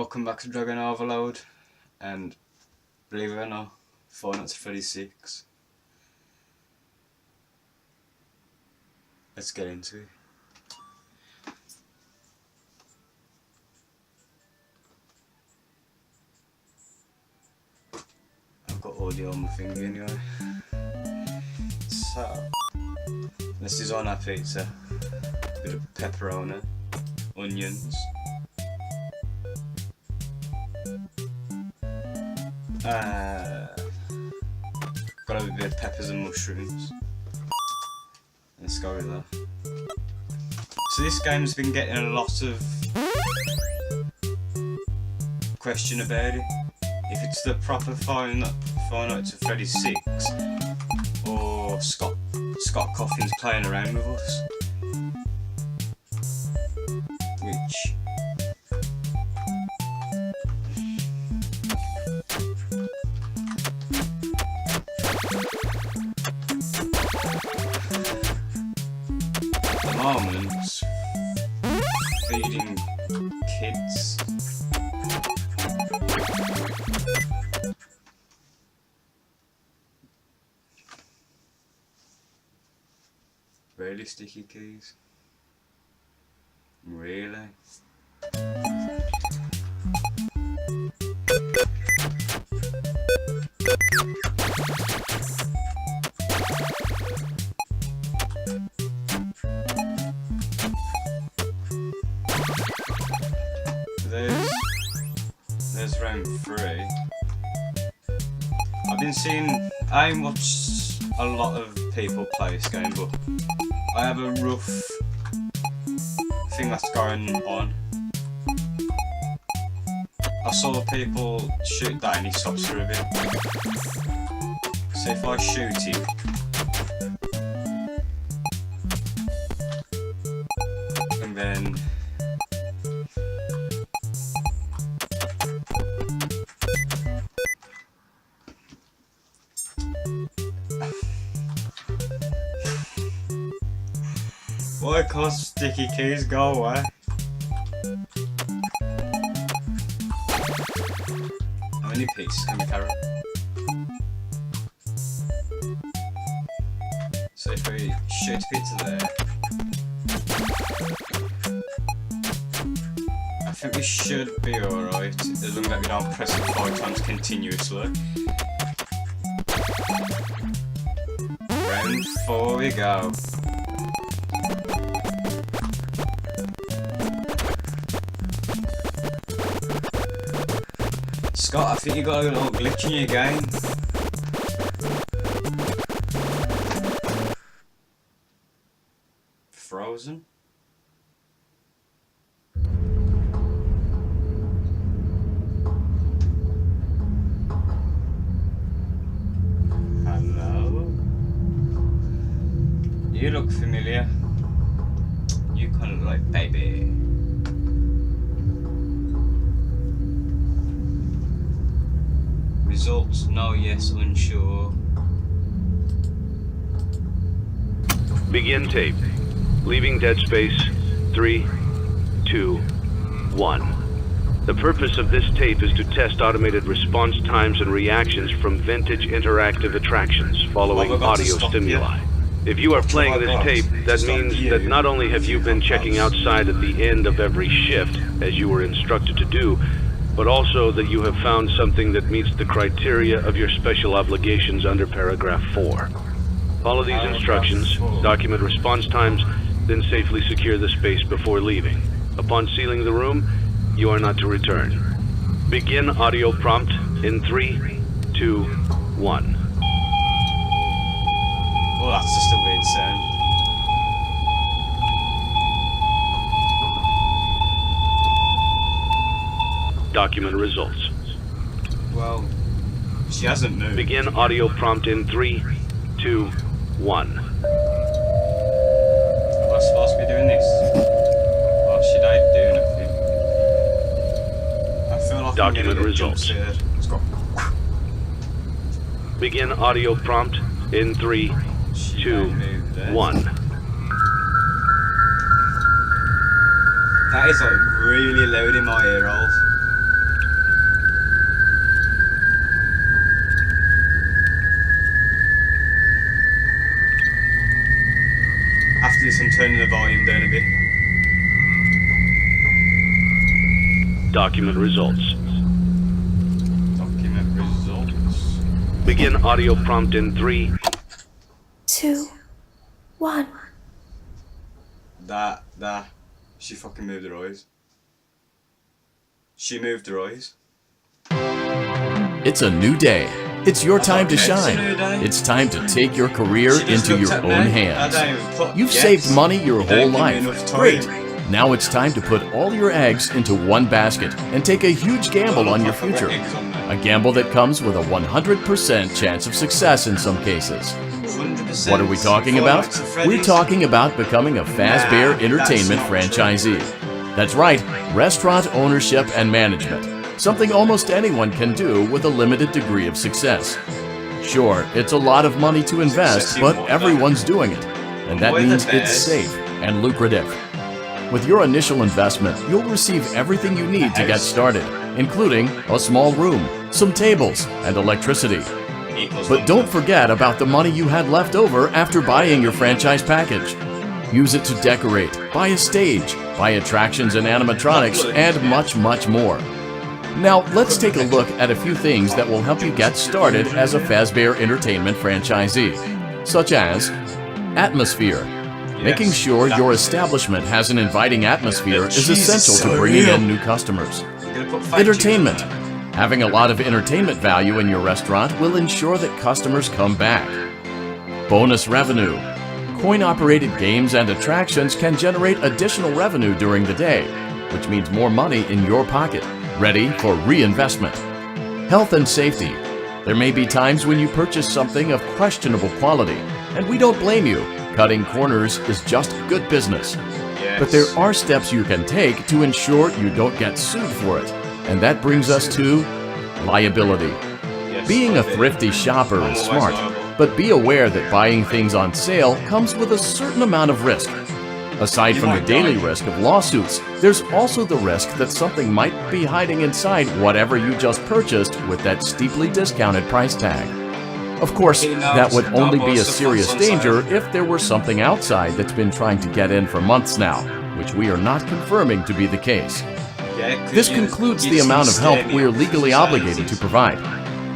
welcome back to Dragon Overload, and believe it or not, Five Nights at Freddy's 6. Let's get into it. I've got audio on my finger anyway. So, let's design our pizza. A bit of pepperoni, onions. Got a bit of peppers and mushrooms. Let's go with that. So this game's been getting a lot of question about it. If it's the proper Five Nights at Freddy's 6 or Scott Coffin's playing around with us. Which almonds feeding kids. Really sticky keys? Really? There's round 3. I've been seeing, I ain't watched a lot of people play this game, but I have a rough thing that's going on. I saw people shoot that and he stops for a bit. So if I shoot him, and then why can't sticky keys go away? How many pieces can we carry? So if we shoot a pizza there, I think we should be alright, as long as we don't press it 5 times continuously. Round 4 we go. Scott, I think you got a little glitch in your game. Frozen? Hello? You look familiar. You kind of look like baby. Results, no, yes, unsure. Begin tape. Leaving dead space. 3, 2, 1. The purpose of this tape is to test automated response times and reactions from vintage interactive attractions following audio stimuli. If you are playing this tape, that means that not only have you been checking outside at the end of every shift, as you were instructed to do, but also that you have found something that meets the criteria of your special obligations under paragraph 4. Follow these instructions, document response times, then safely secure the space before leaving. Upon sealing the room, you are not to return. Begin audio prompt in 3, 2, 1. Oh, that's just a weird sound. Document results. Well, she hasn't moved. Begin audio prompt in 3, 2, 1. Am I supposed to be doing this? Or should I do nothing? I feel like Document I'm results. Let's go. Begin audio prompt in 3, 2, 1. That is like really loud in my ear holes. this, I'm turning the volume down a bit. Document results. Document results. Begin audio prompt in 3, 2, 1. That. She fucking moved her eyes. She moved her eyes. It's a new day. It's your time to Okay, it's a shine. new day. It's time to take your career She just into looked your at own me. hands. I don't even put You've yes. saved money your You whole don't give me life. enough time. Great. Now it's time to put all your eggs into one basket and take a huge gamble on your future. A gamble that comes with a 100% chance of success in some cases. 100%. What are we talking about? Nights at We're Freddy's. talking about becoming a Fazbear Nah, Entertainment that's not franchisee. That's right, restaurant ownership and management. Something almost anyone can do with a limited degree of success. Sure, it's a lot of money to invest, Success in but what, everyone's doing it. And that We're the means it's best. safe and lucrative. With your initial investment, you'll receive everything you need to get started, including a small room, some tables, and electricity. Equals But one. don't forget about the money you had left over after buying your franchise package. Use it to decorate, buy a stage, buy attractions and animatronics, and much, much more. Now, let's take a look at a few things that will help you get started as a Fazbear Entertainment franchisee, such as atmosphere. Making sure your establishment has an inviting atmosphere is Jesus, essential to so bringing real. in new customers. I'm gonna put fat Entertainment. cheese on Having a lot of entertainment value in your restaurant will ensure that customers come back. Bonus revenue. Coin-operated games and attractions can generate additional revenue during the day, which means more money in your pocket, ready for reinvestment. Health and safety. There may be times when you purchase something of questionable quality, and we don't blame you. Cutting corners is just good business. Yes. But there are steps you can take to ensure you don't get sued for it. And that brings us to liability. Yes, Being a okay. thrifty shopper I'm is always smart, liable. but be aware that buying things on sale comes with a certain amount of risk. Aside You from the might daily die. risk of lawsuits, there's also the risk that something might be hiding inside whatever you just purchased with that steeply discounted price tag. Of course, He knows that would that only be a most of serious what's on danger sale. if there were something outside that's been trying to get in for months now, which we are not confirming to be the case. Yeah, 'cause This you- concludes you the just amount of help scare me we are off legally with obligated to silences. provide.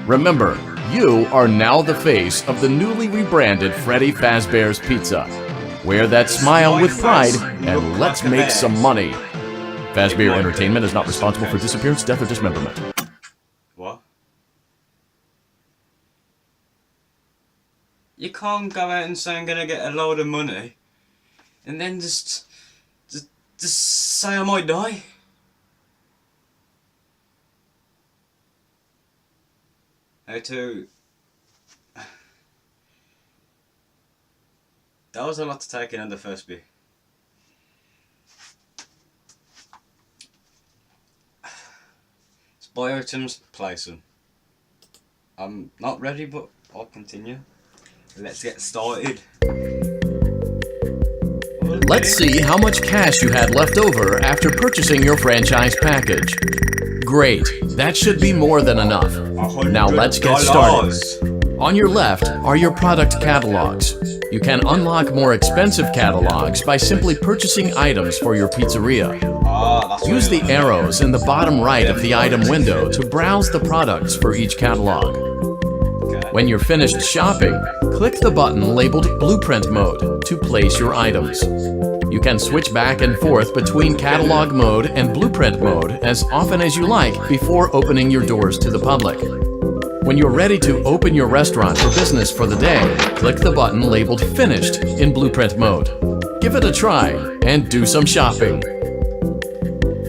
Remember, you are now the face of the newly rebranded Freddy Fazbear's Pizza. Wear that smile with pride and let's make some money. Fazbear Entertainment is not responsible for disappearance, death, or dismemberment. What? You can't go out and say I'm gonna get a load of money, and then just say I might die. How to? That was a lot to take in on the first bit. It's buy items, place them. I'm not ready, but I'll continue. Let's get started. Let's see how much cash you had left over after purchasing your franchise package. Great, that should be more than enough. Now let's get started. On your left are your product catalogs. You can unlock more expensive catalogs by simply purchasing items for your pizzeria. Use the arrows in the bottom right of the item window to browse the products for each catalog. When you're finished shopping, click the button labeled Blueprint Mode to place your items. You can switch back and forth between Catalog Mode and Blueprint Mode as often as you like before opening your doors to the public. When you're ready to open your restaurant for business for the day, click the button labeled Finished in Blueprint Mode. Give it a try and do some shopping.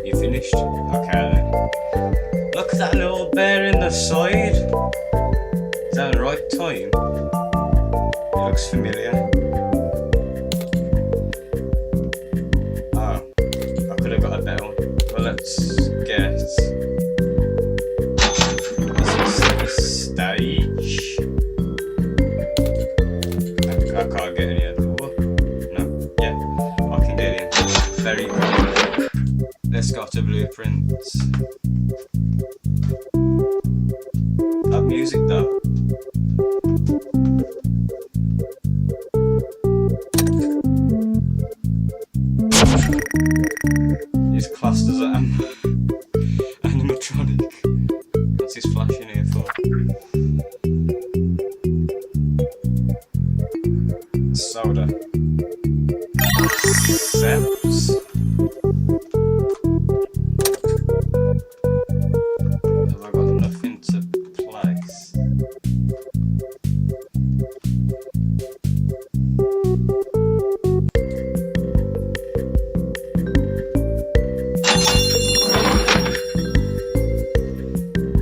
You finished? Okay then. Look at that little bear in the side. Is that the right time? It looks familiar. Oh, I could have got a better one. Well, let's guess. This is the stage. I can't get any other. What? No. Yeah, I can get in. Very good. Let's go to blueprints. That music though. is flashing here for? Soda. Seps. Have I got nothing to place?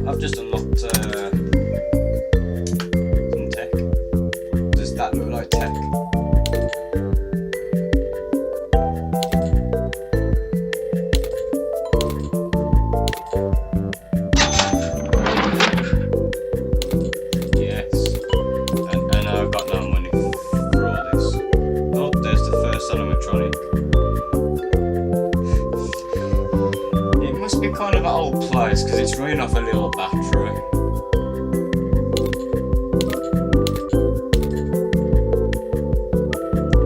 I've just unlocked some tech. Does that look like tech? Yes. And I've got no money for all this. Oh, there's the first animatronic. It must be kind of an old place because it's running off a little battery.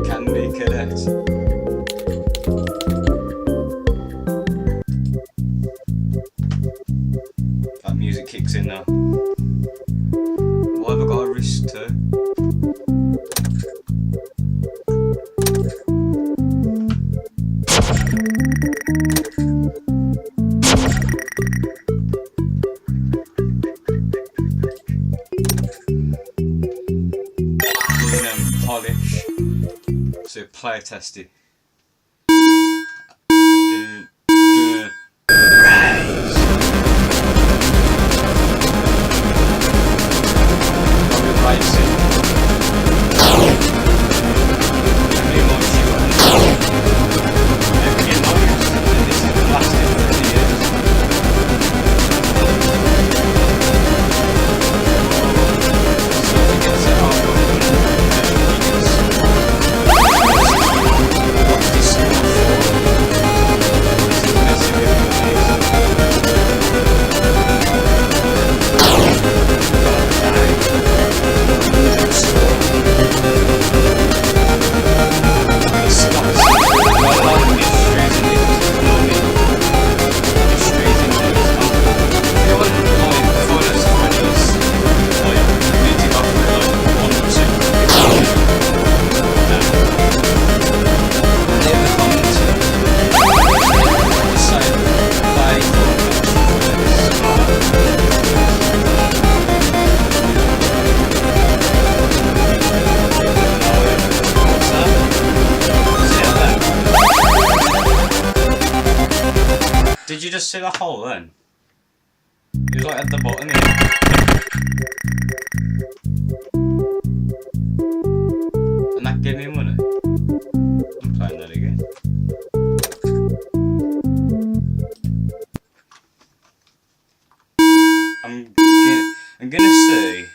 Can be correct. That music kicks in now. Why have I got a wrist too? Polish. So play test it. Did you just see the hole then? It was like at the bottom here. And that gave me money. I'm playing that again. I'm gonna see.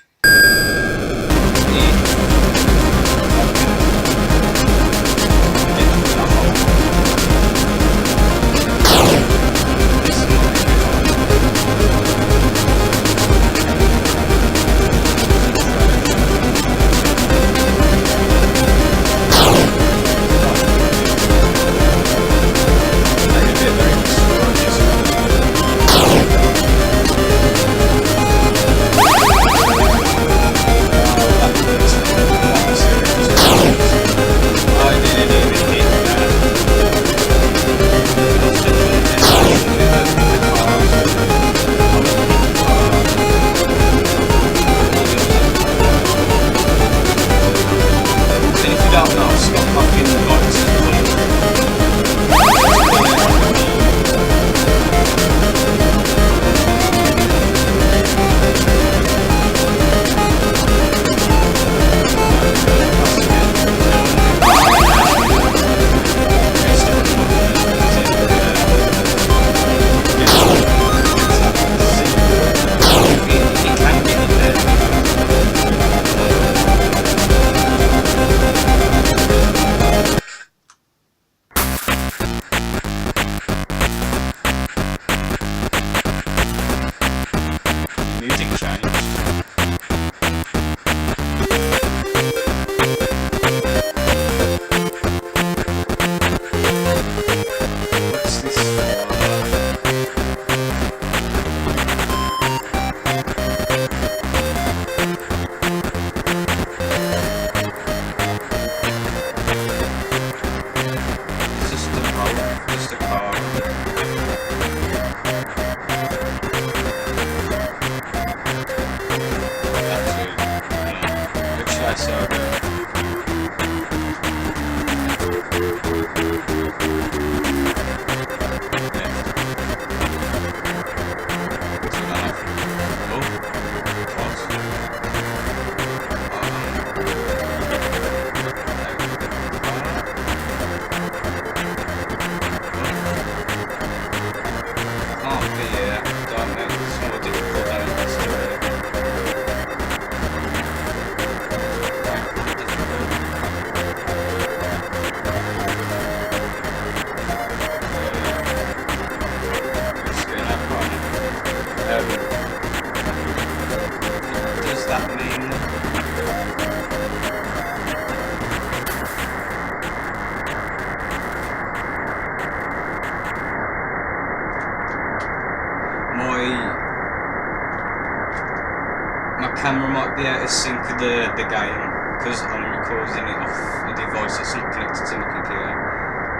camera might be out of sync with the game, because I'm recording it off a device that's not connected to my computer,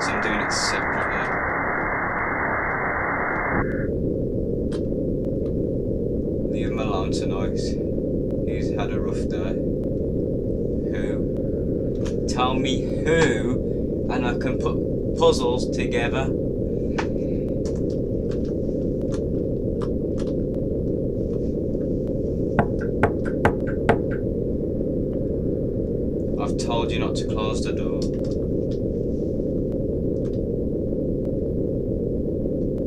so I'm doing it separately. Leave him alone tonight. He's had a rough day. Who? Tell me who, and I can put puzzles together. I've told you not to close the door.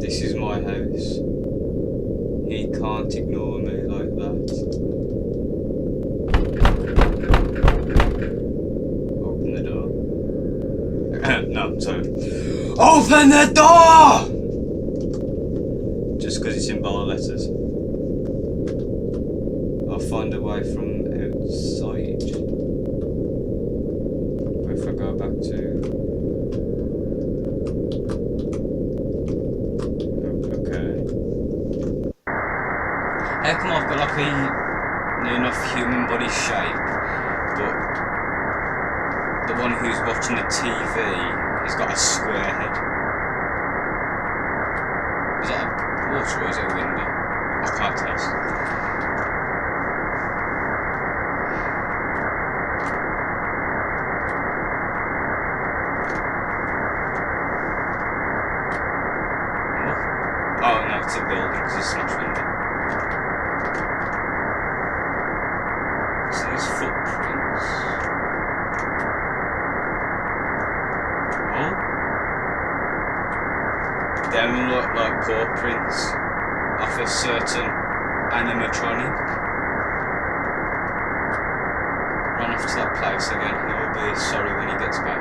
This is my house. He can't ignore me like that. Open the door. No, sorry. Open the door! Just because it's in bold letters. I'll find a way from outside. If I go back to... Okay. How come I've got like a near enough human body shape, but the one who's watching the TV has got a square head? Is that a water or is it a window? I can't tell. Oh no, it's a building because it's smashed window. So there's footprints. Oh? Them look like paw prints off a certain animatronic. Run off to that place again, he will be sorry when he gets back.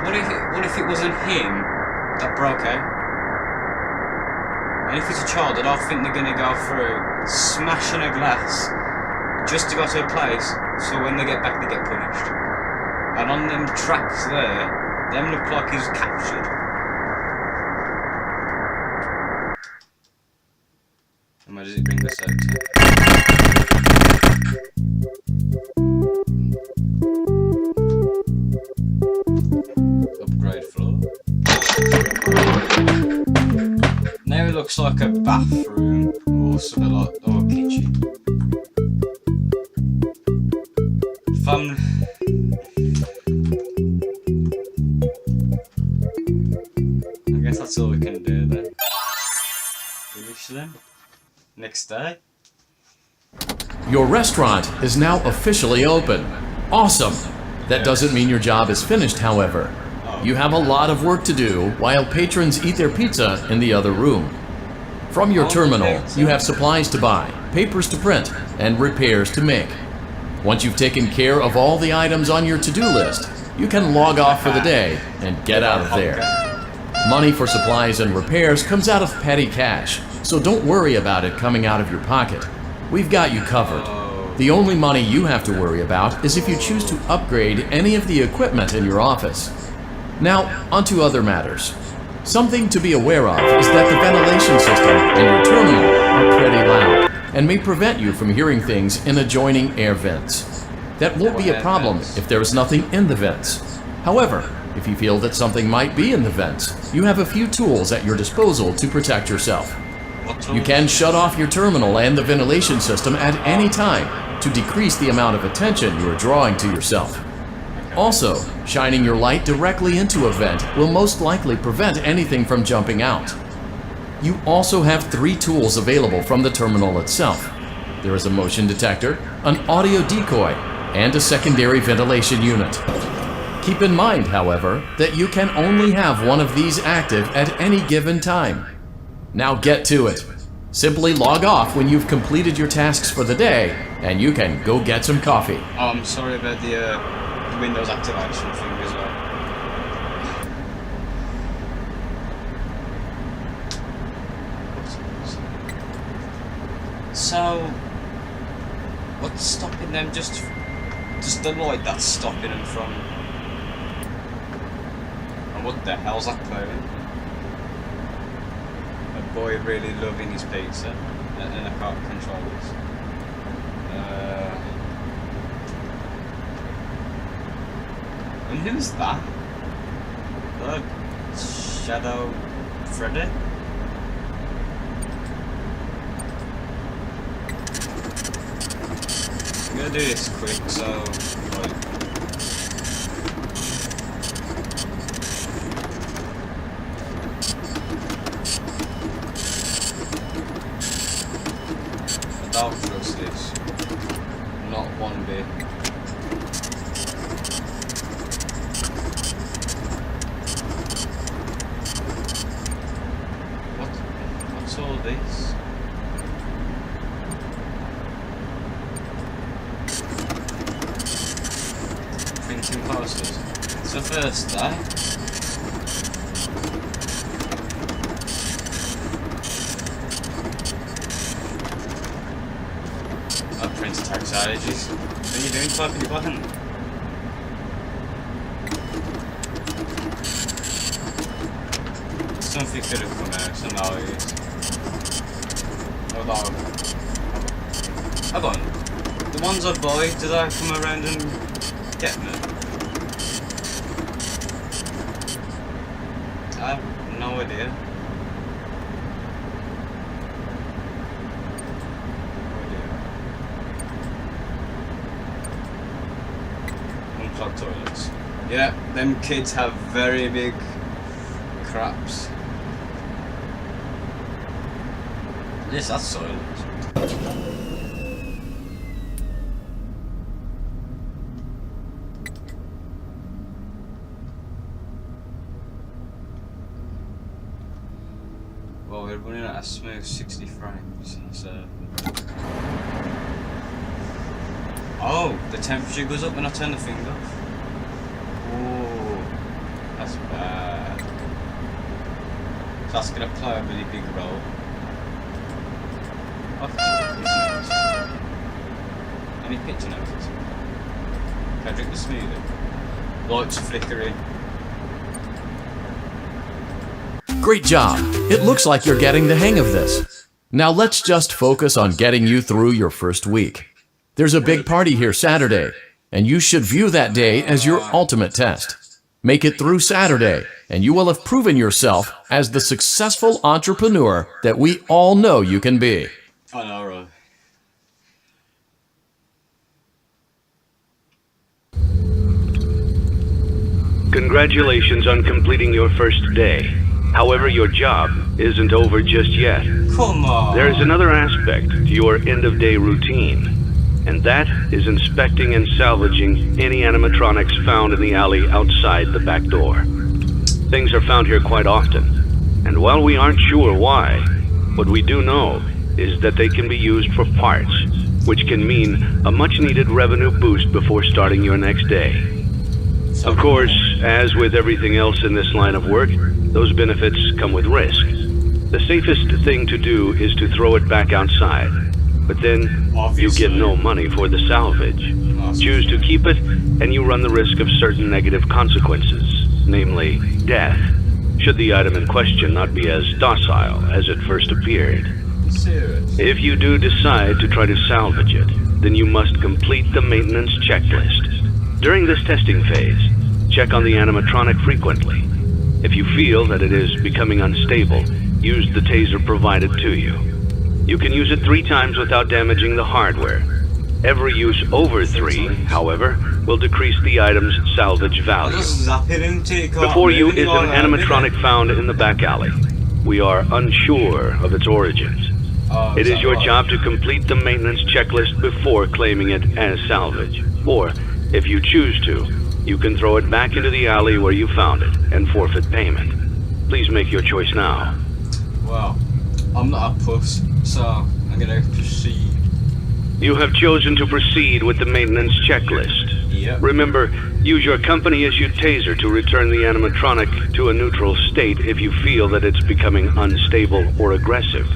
What if it wasn't him that broke out? And if it's a child, I don't think they're going to go through smashing a glass just to go to a place, so when they get back they get punished. And on them tracks there, them look like he's captured. And where does it bring us out to? Upgrade floor. Now it looks like a bathroom or something like, or a kitchen. I guess that's all we can do then. Finish then. Next day. Your restaurant is now officially open. Awesome! That doesn't mean your job is finished, however. You have a lot of work to do while patrons eat their pizza in the other room. From your terminal, you have supplies to buy, papers to print, and repairs to make. Once you've taken care of all the items on your to-do list, you can log off for the day and get out of there. Money for supplies and repairs comes out of petty cash, so don't worry about it coming out of your pocket. We've got you covered. The only money you have to worry about is if you choose to upgrade any of the equipment in your office. Now, onto other matters. Something to be aware of is that the ventilation system and your terminal are pretty loud and may prevent you from hearing things in adjoining air vents. That won't be a problem if there is nothing in the vents. However, if you feel that something might be in the vents, you have a few tools at your disposal to protect yourself. You can shut off your terminal and the ventilation system at any time to decrease the amount of attention you are drawing to yourself. Also, shining your light directly into a vent will most likely prevent anything from jumping out. You also have 3 tools available from the terminal itself. There is a motion detector, an audio decoy, and a secondary ventilation unit. Keep in mind, however, that you can only have one of these active at any given time. Now get to it. Simply log off when you've completed your tasks for the day, and you can go get some coffee. Oh, I'm sorry about the Windows activation thing as well. So, what's stopping them? Just the light that's stopping them from. And what the hell's that playing? A boy really loving his pizza, and I can't control this. And who's that? Shadow Freddy? I'm gonna do this quick, so like, I don't trust this. Not one bit. What's all this? Printing posters. It's the first day. Oh, printer tax strategies. What are you doing, typing your button? Something could have come out, so now it is. Hold on. Hold on. The ones I buy, do they come around and get me? I have no idea. Unplugged toilets. Yeah, them kids have very big craps. Yes, that's silent. Well, we're running at a smooth 60 frames, so... Oh, the temperature goes up when I turn the thing off. Oh, that's bad. So that's gonna play a really big role. Any picture notice? Can I drink the smoothie? Lights flickering. Great job. It looks like you're getting the hang of this. Now let's just focus on getting you through your first week. There's a big party here Saturday, and you should view that day as your ultimate test. Make it through Saturday, and you will have proven yourself as the successful entrepreneur that we all know you can be. I know, right? Congratulations on completing your first day. However, your job isn't over just yet. Come on! There is another aspect to your end-of-day routine, and that is inspecting and salvaging any animatronics found in the alley outside the back door. Things are found here quite often, and while we aren't sure why, what we do know is that they can be used for parts, which can mean a much-needed revenue boost before starting your next day. Of course, as with everything else in this line of work, those benefits come with risk. The safest thing to do is to throw it back outside, but then you get no money for the salvage. Choose to keep it, and you run the risk of certain negative consequences, namely death, should the item in question not be as docile as it first appeared. If you do decide to try to salvage it, then you must complete the maintenance checklist. During this testing phase, check on the animatronic frequently. If you feel that it is becoming unstable, use the taser provided to you. You can use it 3 times without damaging the hardware. Every use over 3, however, will decrease the item's salvage value. Before you is an animatronic found in the back alley. We are unsure of its origins. It is your job to complete the maintenance checklist before claiming it as salvage. Or, if you choose to, you can throw it back into the alley where you found it and forfeit payment. Please make your choice now. Well, I'm not a puss, so I'm gonna proceed. You have chosen to proceed with the maintenance checklist. Yep. Remember, use your company-issued taser to return the animatronic to a neutral state if you feel that it's becoming unstable or aggressive.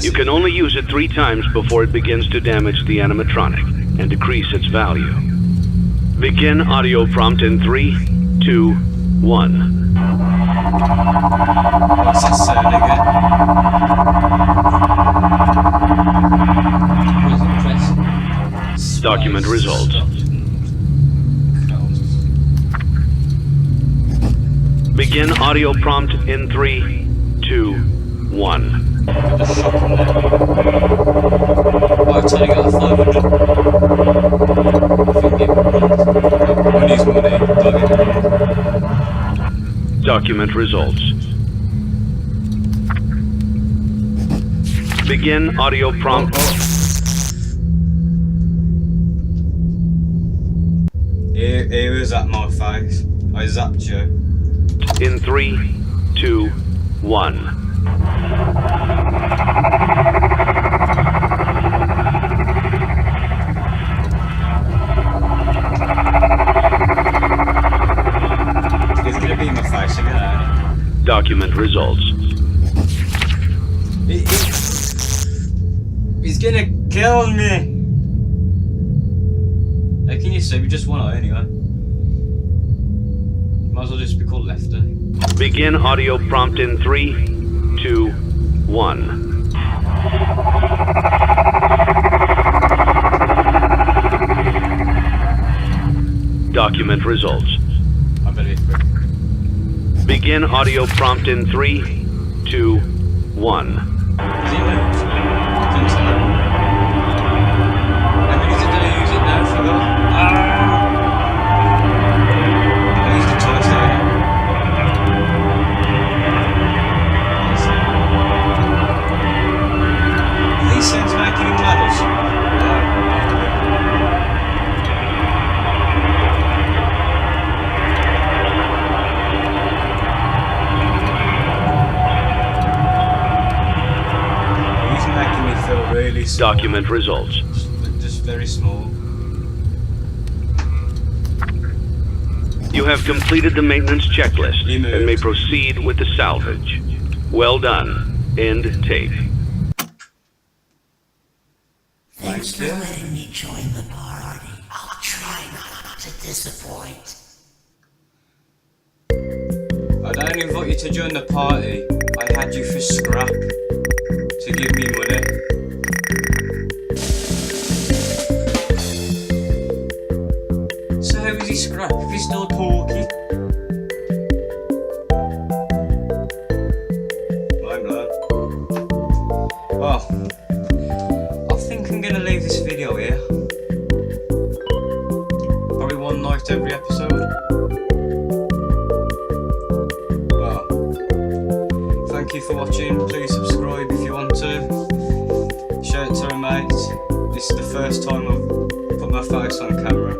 You can only use it 3 times before it begins to damage the animatronic and decrease its value. Begin audio prompt in 3, 2, 1. What's that sound again? What is it, press? Document results. Begin audio prompt in 3, 2, 1. Just shot from there. I've only got 500. I think money's money. Don't get me wrong. Document results. Begin audio prompt. He was at my face. I zapped you. In 3, 2, 1. He's gonna be in my face again, ain't he? Document results. He's gonna kill me! Hey, can you see? We just one eye anyway. Might as well just be called Lefty. Begin audio prompt in 3, 2, 1. Document results. I better be quick. Begin audio prompt in 3, 2, 1. Is he moved? I couldn't tell. How many is it gonna use it now? Forgot. I used the torch there. These sounds making him mad or something. He's making me feel really small. Document results. Just very small. You have completed the maintenance checklist He moved. and may proceed with the salvage. Well done. End tape. Thanks for letting me join the party. I'll try not to disappoint. I don't invite you to join the party. I had you for scrap. To give me money. So how is he scrap if he's still talking? I'm learn. Well, I think I'm gonna leave this video here. Probably one night every episode. Well, thank you for watching. Please subscribe if you want to. Share it to a mate. This is the first time I've put my face on camera.